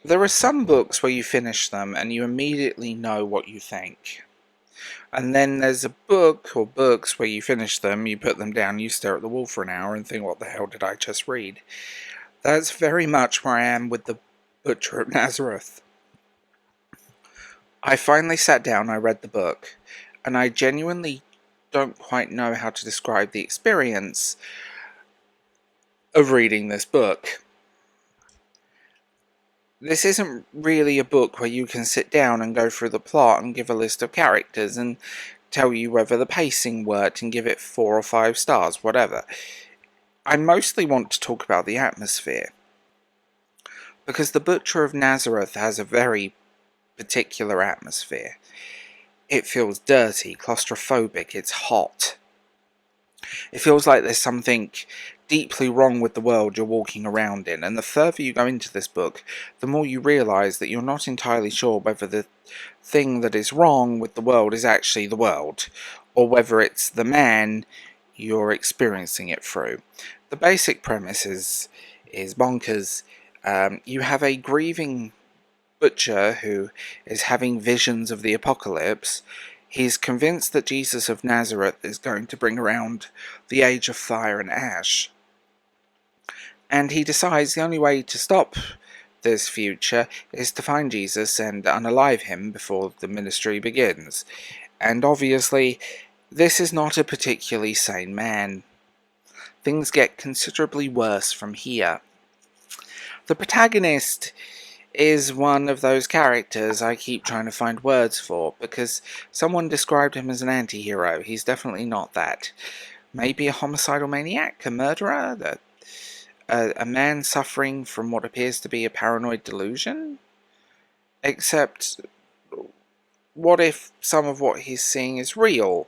There are some books where you finish them and you immediately know what you think. And then there's a book or books where you finish them, you put them down, you stare at the wall for an hour and think, what the hell did I just read? That's very much where I am with the Butcher of Nazareth. I finally sat down, I read the book, and I genuinely don't quite know how to describe the experience of reading this book. This isn't really a book where you can sit down and go through the plot and give a list of characters and tell you whether the pacing worked and give it 4 or 5 stars, whatever. I mostly want to talk about the atmosphere, because the Butcher of Nazareth has a very particular atmosphere. It feels dirty, claustrophobic, it's hot. It feels like there's something deeply wrong with the world you're walking around in, and the further you go into this book, the more you realise that you're not entirely sure whether the thing that is wrong with the world is actually the world, or whether it's the man you're experiencing it through. The basic premise is bonkers. You have a grieving butcher who is having visions of the apocalypse. He's convinced that Jesus of Nazareth is going to bring around the age of fire and ash. And he decides the only way to stop this future is to find Jesus and unalive him before the ministry begins. And obviously, this is not a particularly sane man. Things get considerably worse from here. The protagonist is one of those characters I keep trying to find words for, because someone described him as an anti-hero. He's definitely not that. Maybe a homicidal maniac, a murderer, a man suffering from what appears to be a paranoid delusion? Except, what if some of what he's seeing is real?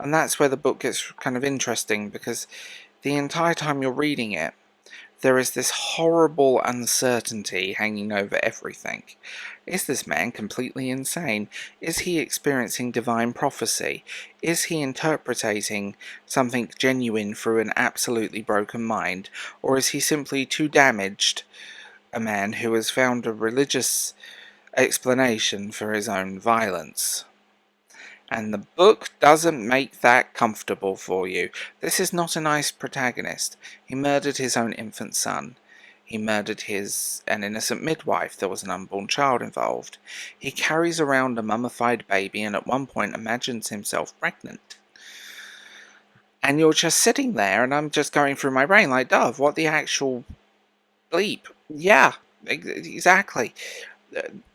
And that's where the book gets kind of interesting, because the entire time you're reading it, there is this horrible uncertainty hanging over everything. Is this man completely insane? Is he experiencing divine prophecy? Is he interpreting something genuine through an absolutely broken mind? Or is he simply too damaged a man who has found a religious explanation for his own violence? And the book doesn't make that comfortable for you. This is not a nice protagonist. He murdered his own infant son. He murdered an innocent midwife. There was an unborn child involved. He carries around a mummified baby and at one point imagines himself pregnant. And you're just sitting there, and I'm just going through my brain like, Dove, what the actual bleep? Yeah, exactly.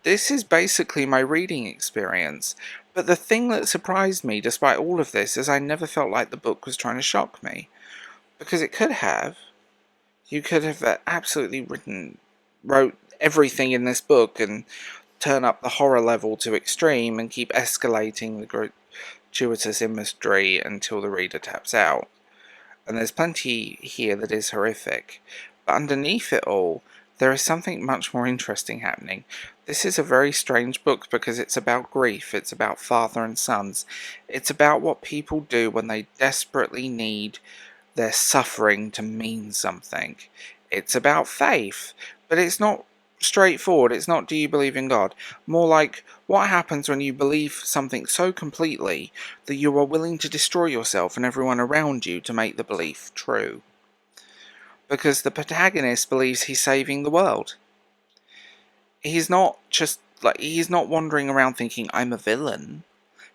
This is basically my reading experience. But the thing that surprised me, despite all of this, is I never felt like the book was trying to shock me. Because it could have. You could have absolutely wrote everything in this book and turn up the horror level to extreme and keep escalating the gratuitous imagery until the reader taps out. And there's plenty here that is horrific. But underneath it all, there is something much more interesting happening. This is a very strange book because it's about grief, it's about father and sons, it's about what people do when they desperately need their suffering to mean something. It's about faith, but it's not straightforward. It's not, do you believe in God? More like, what happens when you believe something so completely that you are willing to destroy yourself and everyone around you to make the belief true? Because the protagonist believes he's saving the world. He's not wandering around thinking, I'm a villain.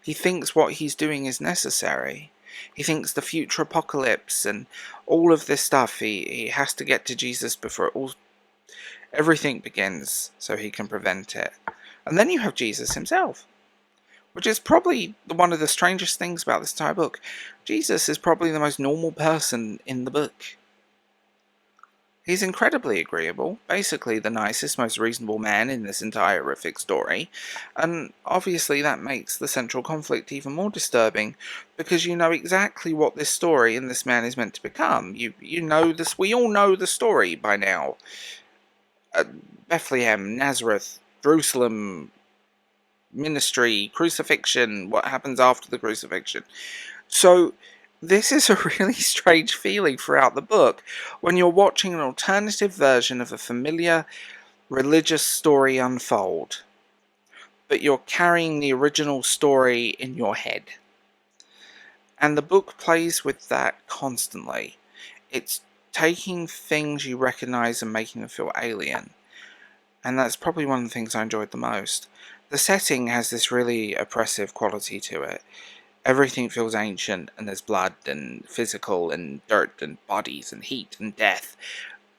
He thinks what he's doing is necessary. He thinks the future apocalypse and all of this stuff, he has to get to Jesus before everything begins so he can prevent it. And then you have Jesus himself, which is probably one of the strangest things about this entire book. Jesus is probably the most normal person in the book. He's incredibly agreeable, basically the nicest, most reasonable man in this entire horrific story, and obviously that makes the central conflict even more disturbing, because you know exactly what this story and this man is meant to become. You know this. We all know the story by now. Bethlehem, Nazareth, Jerusalem, ministry, crucifixion, what happens after the crucifixion. So this is a really strange feeling throughout the book when you're watching an alternative version of a familiar religious story unfold, but you're carrying the original story in your head. And the book plays with that constantly. It's taking things you recognise and making them feel alien. And that's probably one of the things I enjoyed the most. The setting has this really oppressive quality to it. Everything feels ancient, and there's blood and physical and dirt and bodies and heat and death.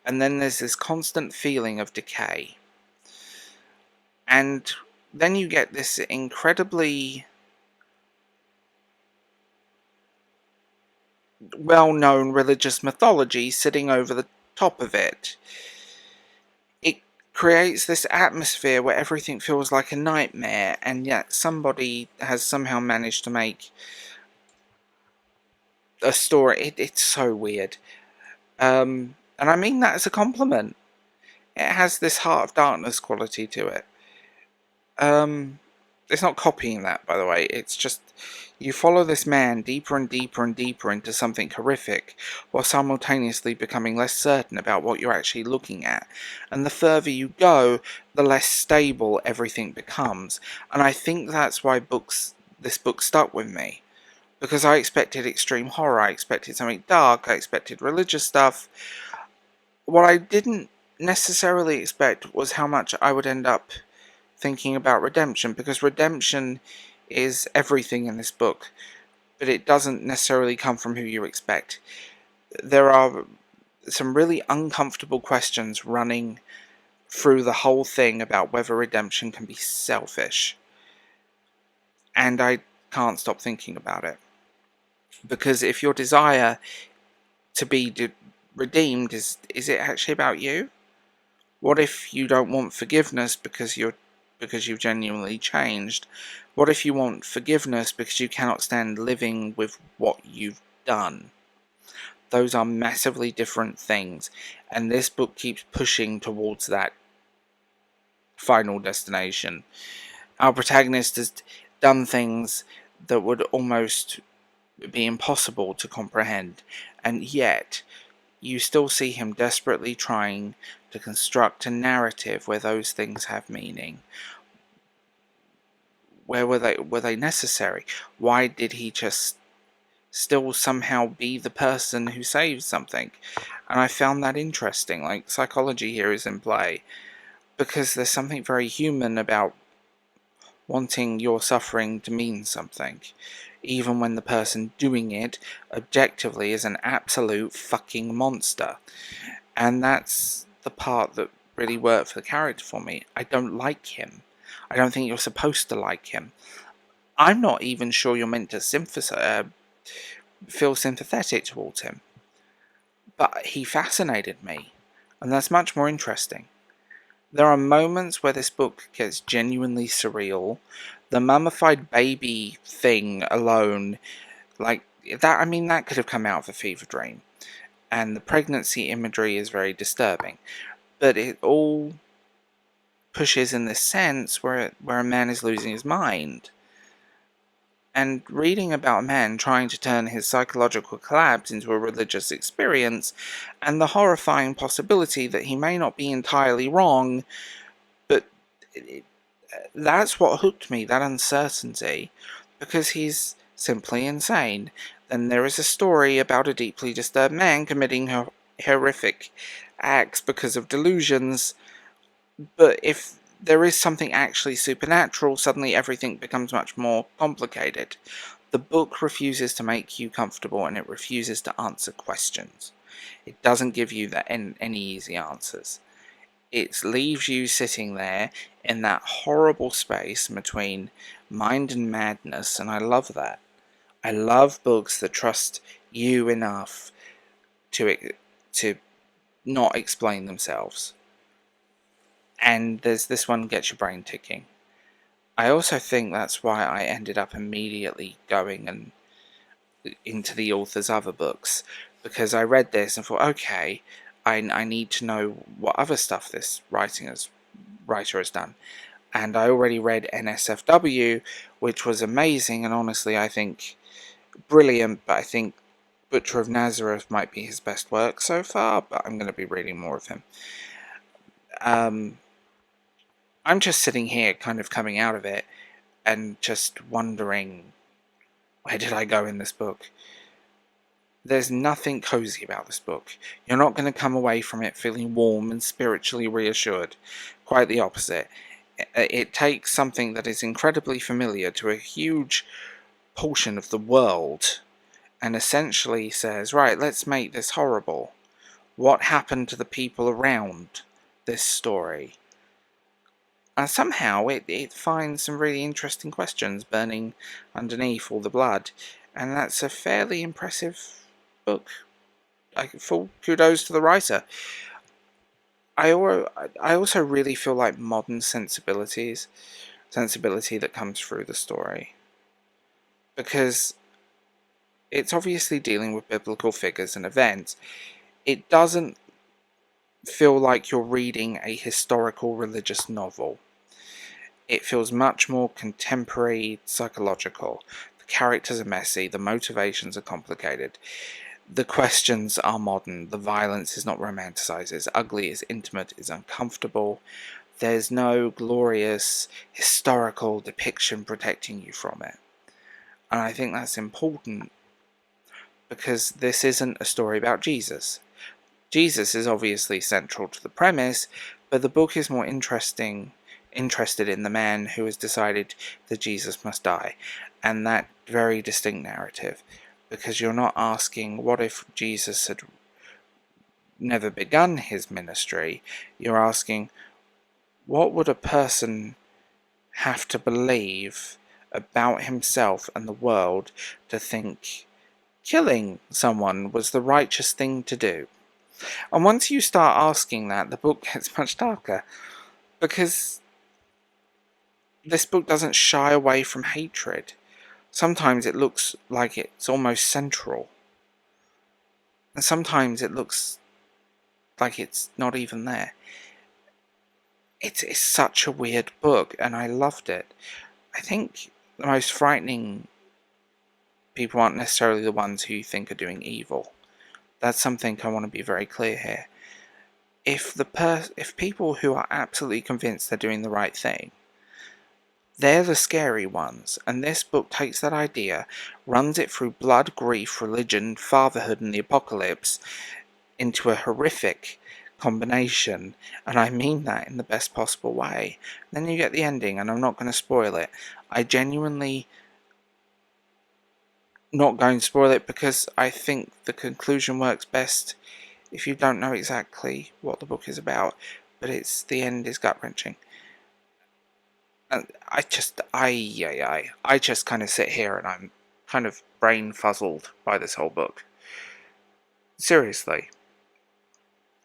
And then there's this constant feeling of decay. And then you get this incredibly well-known religious mythology sitting over the top of it. It creates this atmosphere where everything feels like a nightmare, and yet somebody has somehow managed to make a story. It's so weird. And I mean that as a compliment. It has this Heart of Darkness quality to it. It's not copying that, by the way. It's just you follow this man deeper and deeper and deeper into something horrific, while simultaneously becoming less certain about what you're actually looking at. And the further you go, the less stable everything becomes. And I think that's why this book stuck with me. Because I expected extreme horror, I expected something dark, I expected religious stuff. What I didn't necessarily expect was how much I would end up thinking about redemption, because redemption is everything in this book, but it doesn't necessarily come from who you expect. There are some really uncomfortable questions running through the whole thing about whether redemption can be selfish, and I can't stop thinking about it. Because if your desire to be redeemed is it actually about you? What if you don't want forgiveness because you've genuinely changed? What if you want forgiveness because you cannot stand living with what you've done? Those are massively different things, and this book keeps pushing towards that final destination. Our protagonist has done things that would almost be impossible to comprehend, and yet you still see him desperately trying to construct a narrative where those things have meaning. Where were they necessary? Why did he just still somehow be the person who saves something? And I found that interesting. Like, psychology here is in play, because there's something very human about wanting your suffering to mean something, even when the person doing it objectively is an absolute fucking monster. And that's the part that really worked for the character for me. I don't like him. I don't think you're supposed to like him. I'm not even sure you're meant to feel sympathetic towards him. But he fascinated me, and that's much more interesting. There are moments where this book gets genuinely surreal. The mummified baby thing alone, like that, I mean, that could have come out of a fever dream. And the pregnancy imagery is very disturbing. But it all pushes in this sense where a man is losing his mind. And reading about a man trying to turn his psychological collapse into a religious experience, and the horrifying possibility that he may not be entirely wrong, but that's what hooked me, that uncertainty, because he's simply insane. Then there is a story about a deeply disturbed man committing horrific acts because of delusions, but if there is something actually supernatural, suddenly everything becomes much more complicated. The book refuses to make you comfortable, and it refuses to answer questions. It doesn't give you any easy answers. It leaves you sitting there in that horrible space between mind and madness, and I love that. I love books that trust you enough to not explain themselves. And there's this one gets your brain ticking. I also think that's why I ended up immediately going and into the author's other books, because I read this and thought, okay, I need to know what other stuff this writer has done. And I already read NSFW, which was amazing, and honestly I think brilliant, but I think Butcher of Nazareth might be his best work so far, but I'm going to be reading more of him. I'm just sitting here kind of coming out of it and just wondering, where did I go in this book? There's nothing cozy about this book. You're not going to come away from it feeling warm and spiritually reassured. Quite the opposite. It takes something that is incredibly familiar to a huge portion of the world and essentially says, right, let's make this horrible. What happened to the people around this story? And somehow it finds some really interesting questions burning underneath all the blood. And that's a fairly impressive book. Full kudos to the writer. I also really feel like modern sensibility that comes through the story. Because it's obviously dealing with biblical figures and events. It doesn't feel like you're reading a historical religious novel. It feels much more contemporary, psychological. The characters are messy, the motivations are complicated, the questions are modern, the violence is not romanticized, it's ugly, it's intimate, it's uncomfortable. There's no glorious historical depiction protecting you from it. And I think that's important because this isn't a story about Jesus. Jesus is obviously central to the premise, but the book is more interested in the man who has decided that Jesus must die, and that very distinct narrative, because you're not asking what if Jesus had never begun his ministry, you're asking what would a person have to believe about himself and the world to think killing someone was the righteous thing to do. And once you start asking that, the book gets much darker. Because this book doesn't shy away from hatred. Sometimes it looks like it's almost central. And sometimes it looks like it's not even there. It's such a weird book, and I loved it. I think the most frightening people aren't necessarily the ones who you think are doing evil. That's something I want to be very clear here. If people who are absolutely convinced they're doing the right thing, they're the scary ones, and this book takes that idea, runs it through blood, grief, religion, fatherhood, and the apocalypse into a horrific combination, and I mean that in the best possible way. Then you get the ending, and I'm not going to spoil it. I genuinely not going to spoil it because I think the conclusion works best if you don't know exactly what the book is about, but the end is gut-wrenching. And I just kind of sit here and I'm kind of brain fuzzled by this whole book. Seriously.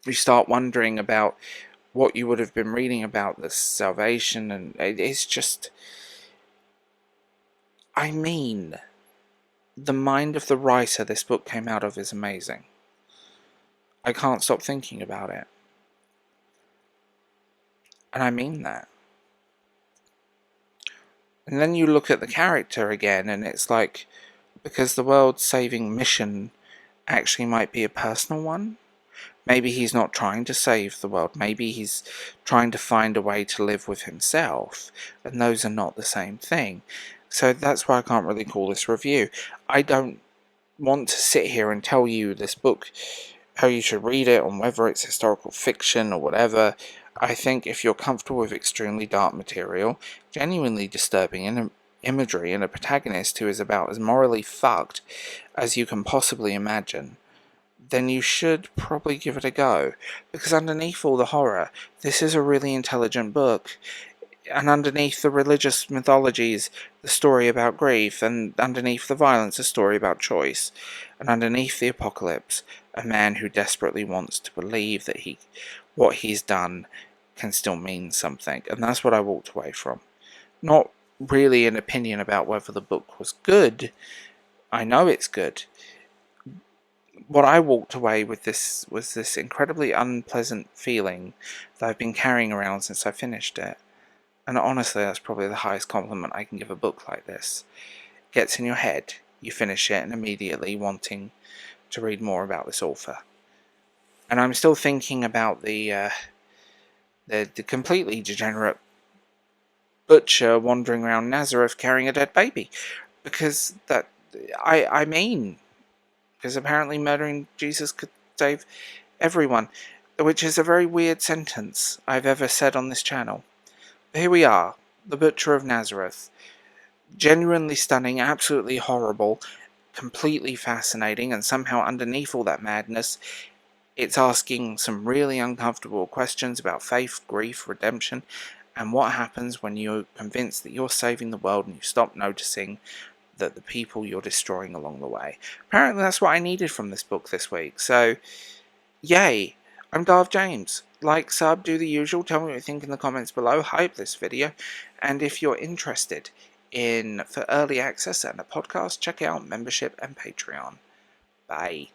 You start wondering about what you would have been reading about this salvation, and it's just... I mean, the mind of the writer this book came out of is amazing. I can't stop thinking about it. And I mean that. And then you look at the character again, and it's like, because the world-saving mission actually might be a personal one. Maybe he's not trying to save the world. Maybe he's trying to find a way to live with himself. And those are not the same thing. So that's why I can't really call this review. I don't want to sit here and tell you this book, how you should read it, and whether it's historical fiction or whatever. I think if you're comfortable with extremely dark material, genuinely disturbing imagery, and a protagonist who is about as morally fucked as you can possibly imagine, then you should probably give it a go. Because underneath all the horror, this is a really intelligent book. And underneath the religious mythologies, the story about grief, and underneath the violence, a story about choice. And underneath the apocalypse, a man who desperately wants to believe that what he's done can still mean something. And that's what I walked away from. Not really an opinion about whether the book was good. I know it's good. What I walked away with this was this incredibly unpleasant feeling that I've been carrying around since I finished it. And honestly, that's probably the highest compliment I can give a book like this. It gets in your head, you finish it, and immediately wanting to read more about this author. And I'm still thinking about the completely degenerate Butcher wandering around Nazareth carrying a dead baby. Because I mean, because apparently murdering Jesus could save everyone, which is a very weird sentence I've ever said on this channel. But here we are, the Butcher of Nazareth. Genuinely stunning, absolutely horrible, completely fascinating, and somehow underneath all that madness, it's asking some really uncomfortable questions about faith, grief, redemption, and what happens when you're convinced that you're saving the world and you stop noticing that the people you're destroying along the way. Apparently that's what I needed from this book this week, so yay! I'm Darth James. Like, sub, do the usual, tell me what you think in the comments below, hype this video, and if you're interested for early access and a podcast, check out membership and Patreon. Bye.